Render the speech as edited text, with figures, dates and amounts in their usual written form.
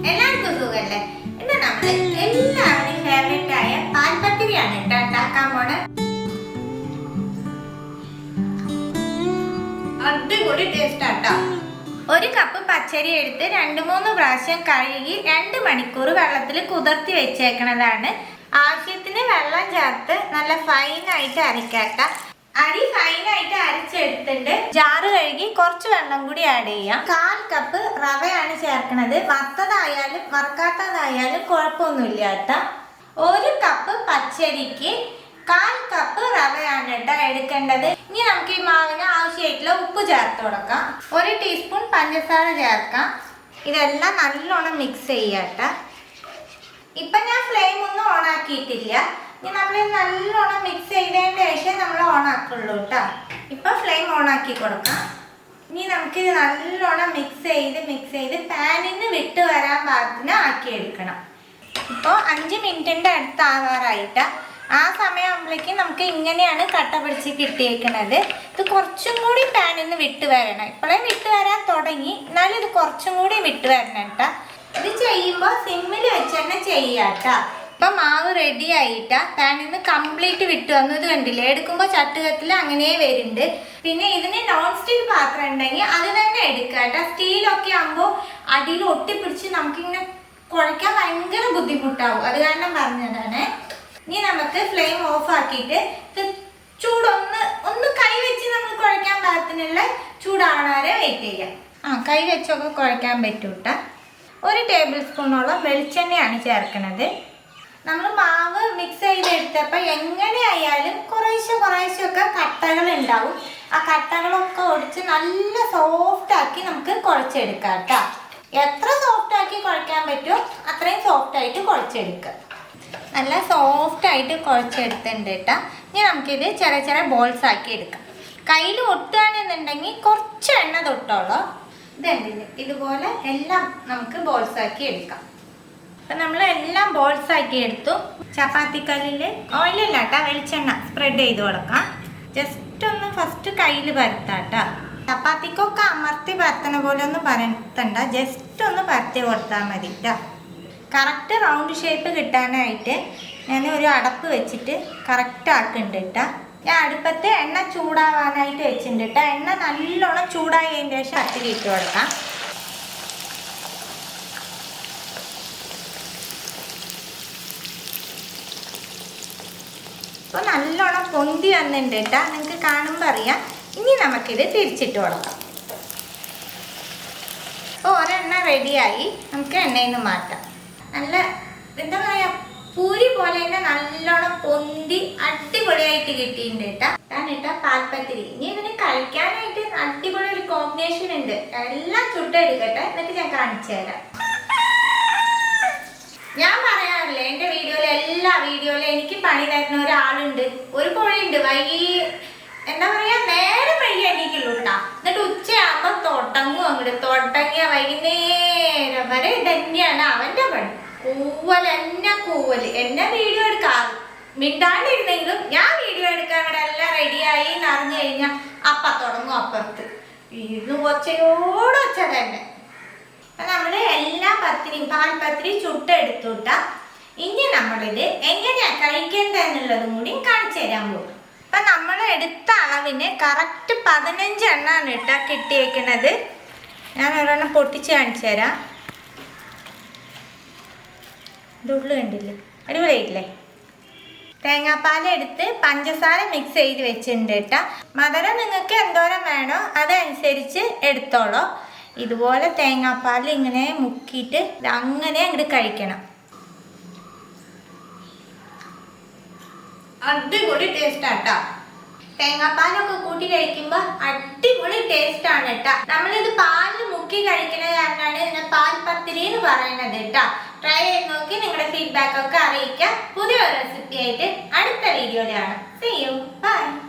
എല്ലാവർക്കും സുഖല്ലേ? ഇന്ന് നമ്മള് എല്ലാവരുടെയും ഫേവറേറ്റ് ആയ പാൽപത്തിരിയാണ് ഉണ്ടാക്കാൻ പോണെ. അടിപൊളി ടേസ്റ്റ് ആട്ടോ. ഒരു കപ്പ് പച്ചരി എടുത്ത് 2-3 പ്രാവശ്യം കഴുകി 2 മണിക്കൂർ വെള്ളത്തിൽ കുതിർത്തി വെച്ചേക്കണതാണ്. ആവശ്യത്തിന് വെള്ളം ചേർത്ത് നല്ല ഫൈനായിട്ട് അരക്കാട്ട. അരി ഫൈനായിട്ട് അരച്ചെടുത്തിട്ടുണ്ട്. ജാറ് കഴുകി കുറച്ച് വെള്ളം കൂടി ആഡ് ചെയ്യാം. 1/4 കപ്പ് റവയാണ് ചേർക്കുന്നത്. വറുത്തതായാലും വറുക്കാത്തതായാലും കുഴപ്പമൊന്നുമില്ല കേട്ടോ. 1 കപ്പ് പച്ചരിക്ക് 1/4 കപ്പ് റവയാണ് കേട്ടോ എടുക്കേണ്ടത്. ഇനി നമുക്ക് ഈ മാവിന് ആവശ്യമായിട്ടുള്ള ഉപ്പ് ചേർത്ത് കൊടുക്കാം. 1 ടീസ്പൂൺ പഞ്ചസാര ചേർക്കാം. ഇതെല്ലാം നല്ലോണം മിക്സ് ചെയ്യാം കേട്ടോ. ഇപ്പം ഞാൻ ഫ്ലെയിം ഒന്നും ഓൺ ആക്കിയിട്ടില്ല. ഇനി നമ്മൾ നല്ലോണം മിക്സ് ചെയ്തതിന് ശേഷം നമ്മൾ ഓൺ ആക്കുള്ളൂ കേട്ടോ. ഇപ്പം ഫ്ലെയിം ഓൺ ആക്കി കൊടുക്കാം. ഇനി നമുക്കിത് നല്ലോണം മിക്സ് ചെയ്ത് പാനിന് വിട്ട് വരാൻ പാകത്തിന് ആക്കിയെടുക്കണം. ഇപ്പോൾ 5 മിനിറ്റിൻ്റെ അടുത്ത് ആവാറായിട്ടാ. ആ സമയമാകുമ്പോഴേക്കും നമുക്ക് ഇങ്ങനെയാണ് കട്ട പിടിച്ച് കിട്ടിയേക്കുന്നത്. ഇത് കുറച്ചും കൂടി പാനിന് വിട്ട് വരണം. ഇപ്പോഴേ വിട്ട് വരാൻ തുടങ്ങി, എന്നാലും ഇത് കുറച്ചും കൂടി വിട്ട് വരണം കേട്ടോ. ഇത് ചെയ്യുമ്പോൾ സിമ്മിൽ വെച്ച് തന്നെ ചെയ്യാട്ടോ. ഇപ്പം മാവ് റെഡി ആയിട്ടാ. പാനിൽ നിന്ന് കംപ്ലീറ്റ് വിട്ടു വന്നു. ഇത് കണ്ടില്ലേ, എടുക്കുമ്പോൾ ചട്ടുകത്തിൽ അങ്ങനെ വരുന്നുണ്ട്. പിന്നെ ഇതിന് നോൺ സ്റ്റിക്ക് പാത്രം ഉണ്ടെങ്കിൽ അത് തന്നെ എടുക്കുക കേട്ടോ. സ്റ്റീലൊക്കെ ആകുമ്പോൾ അടിയിൽ ഒട്ടിപ്പിടിച്ച് നമുക്കിങ്ങനെ കുഴയ്ക്കാൻ ഭയങ്കര ബുദ്ധിമുട്ടാവും. അത് കാരണം പറഞ്ഞതാണ്. ഇനി നമുക്ക് ഫ്ലെയിം ഓഫ് ആക്കിയിട്ട് ഒന്ന് കൈ വെച്ച് നമ്മൾ കുഴയ്ക്കാൻ പാകത്തിനുള്ള ചൂടാവണ വരെ വെയിറ്റ് ചെയ്യാം. കൈ വെച്ചൊക്കെ കുഴയ്ക്കാൻ പറ്റും കേട്ടോ. 1 ടേബിൾ സ്പൂണോളം വെളിച്ചെണ്ണയാണ് ചേർക്കുന്നത്. നമ്മൾ മാവ് മിക്സ് ചെയ്തെടുത്തപ്പോൾ എങ്ങനെയായാലും കുറേശ്ശൊക്കെ കട്ടകൾ ഉണ്ടാവും. ആ കട്ടകളൊക്കെ ഒടിച്ച് നല്ല സോഫ്റ്റാക്കി നമുക്ക് കുഴച്ചെടുക്കാം കേട്ടോ. എത്ര സോഫ്റ്റാക്കി കുഴയ്ക്കാൻ പറ്റുമോ അത്രയും സോഫ്റ്റായിട്ട് കുഴച്ചെടുക്കുക. നല്ല സോഫ്റ്റായിട്ട് കുഴച്ചെടുത്തിട്ടുണ്ട് കേട്ടോ. ഇനി നമുക്കിത് ചെറിയ ബോൾസ് ആക്കി എടുക്കാം. കയ്യിൽ ഒട്ടുകയാണെന്നുണ്ടെങ്കിൽ കുറച്ച് എണ്ണ തൊട്ടോളൂ. ഇതുണ്ടല്ലേ, ഇതുപോലെ എല്ലാം നമുക്ക് ബോൾസ് ആക്കി എടുക്കാം. അപ്പം നമ്മൾ എല്ലാം ബോൾസ് ആക്കി എടുത്തു. ചപ്പാത്തിക്കല്ലിൽ ഓയിലല്ല കേട്ടോ, വെളിച്ചെണ്ണ സ്പ്രെഡ് ചെയ്ത് കൊടുക്കാം. ജസ്റ്റ് ഒന്ന് ഫസ്റ്റ് കയ്യിൽ പരത്താം കേട്ടോ. ചപ്പാത്തിക്കൊക്കെ അമർത്തി പരത്തണ പോലെ ഒന്നും പരത്തണ്ട, ജസ്റ്റ് ഒന്ന് പരത്തി കൊടുത്താൽ മതി കേട്ടോ. കറക്റ്റ് റൗണ്ട് ഷേപ്പ് കിട്ടാനായിട്ട് ഞാൻ ഒരു അടപ്പ് വെച്ചിട്ട് കറക്റ്റ് ആക്കുന്നുണ്ട് കേട്ടോ. ഞാൻ അടുപ്പത്ത് എണ്ണ ചൂടാവാനായിട്ട് വെച്ചിട്ടുണ്ട് കേട്ടോ. എണ്ണ നല്ലോണം ചൂടായതിന് ശേഷം പത്തിരി ഇട്ട് കൊടുക്കാം. അപ്പോൾ നല്ലോണം പൊന്തി വന്നിട്ടുണ്ട് കേട്ടോ, നിങ്ങൾക്ക് കാണുമ്പോൾ അറിയാം. ഇനി നമുക്കിത് തിരിച്ചിട്ട് കൊടുക്കാം. അപ്പോൾ ഒരെണ്ണ റെഡിയായി, നമുക്ക് എണ്ണയിൽ നിന്ന് മാറ്റാം. നല്ല എന്താ പറയുക, പൂരി പോലെ തന്നെ നല്ലോണം പൊന്തി അടിപൊളിയായിട്ട് കിട്ടിയിട്ടുണ്ട് കേട്ടോ. അതാണ് കേട്ടോ പാൽപത്തിരി. ഇനി ഇതിന് കഴിക്കാനായിട്ട് അടിപൊളി ഒരു കോമ്പിനേഷൻ ഉണ്ട്. എല്ലാം ചുട്ടെടുക്കട്ടെ, എന്നിട്ട് ഞാൻ കാണിച്ചു തരാം. ഞാൻ പറയാറില്ലേ, എൻ്റെ എല്ലാ വീഡിയോയിലും എനിക്ക് പണി തരുന്ന ഒരാളുണ്ട്, ഒരു കോഴിയുണ്ട്. എന്താ പറയാ, നേരം വൈകി എണീക്കുള്ളൂ കേട്ടോ. എന്നിട്ട് ഉച്ചയാകുമ്പോൾ തുടങ്ങിയ വൈകുന്നേരം വരെ തന്നെയാണ് അവൻ്റെ പണി. കൂവല് എന്നെ വീഡിയോ എടുക്കാം മിണ്ടാണ്ടിരുന്നെങ്കിലും ഞാൻ വീഡിയോ എടുക്കാൻ ഇവിടെ എല്ലാം റെഡിയായി എന്നറിഞ്ഞു കഴിഞ്ഞാൽ അപ്പം തുടങ്ങും അപ്പുറത്ത് ഇരുന്ന് ഒച്ച തന്നെ. നമ്മൾ എല്ലാ പാൽപത്തിരി ചുട്ടെടുത്തു കേട്ടാ. ഇനി നമ്മളിത് എങ്ങനെയാ കഴിക്കേണ്ടതെന്നുള്ളതും കൂടി കാണിച്ചു തരാൻ പോകും. അപ്പം നമ്മൾ എടുത്ത അളവിന് കറക്റ്റ് 15 എണ്ണമാണ് കേട്ടോ കിട്ടിയേക്കുന്നത്. ഞാൻ ഒരെണ്ണം പൊട്ടിച്ച് കാണിച്ചു തരാം. ഉള്ളു കണ്ടില്ലേ, അടിപൊളിയായിട്ടില്ലേ. തേങ്ങാപ്പാലെടുത്ത് പഞ്ചസാര മിക്സ് ചെയ്ത് വെച്ചിട്ടുണ്ട് കേട്ടോ. മധുരം നിങ്ങൾക്ക് എന്തോരം വേണോ അതനുസരിച്ച് എടുത്തോളൂ. ഇതുപോലെ തേങ്ങാപ്പാൽ ഇങ്ങനെ മുക്കിയിട്ട് അങ്ങനെ അങ്ങോട്ട് കഴിക്കണം. അടിപൊളി ടേസ്റ്റ് ആട്ടോ. തേങ്ങാപ്പാലൊക്കെ കൂട്ടി കഴിക്കുമ്പോൾ അടിപൊളി ടേസ്റ്റ് ആണ് കേട്ടോ. നമ്മളിത് പാലിൽ മുക്കി കഴിക്കണ കാരണമാണ് ഇതിനെ പാൽപത്തിരി എന്ന് പറയുന്നത് കേട്ടോ. ട്രൈ ചെയ്ത് നോക്കി നിങ്ങളുടെ ഫീഡ്ബാക്ക് ഒക്കെ അറിയിക്കാം. പുതിയൊരു റെസിപ്പി ആയിട്ട് അടുത്ത വീഡിയോയിലാണ്. See you. Bye.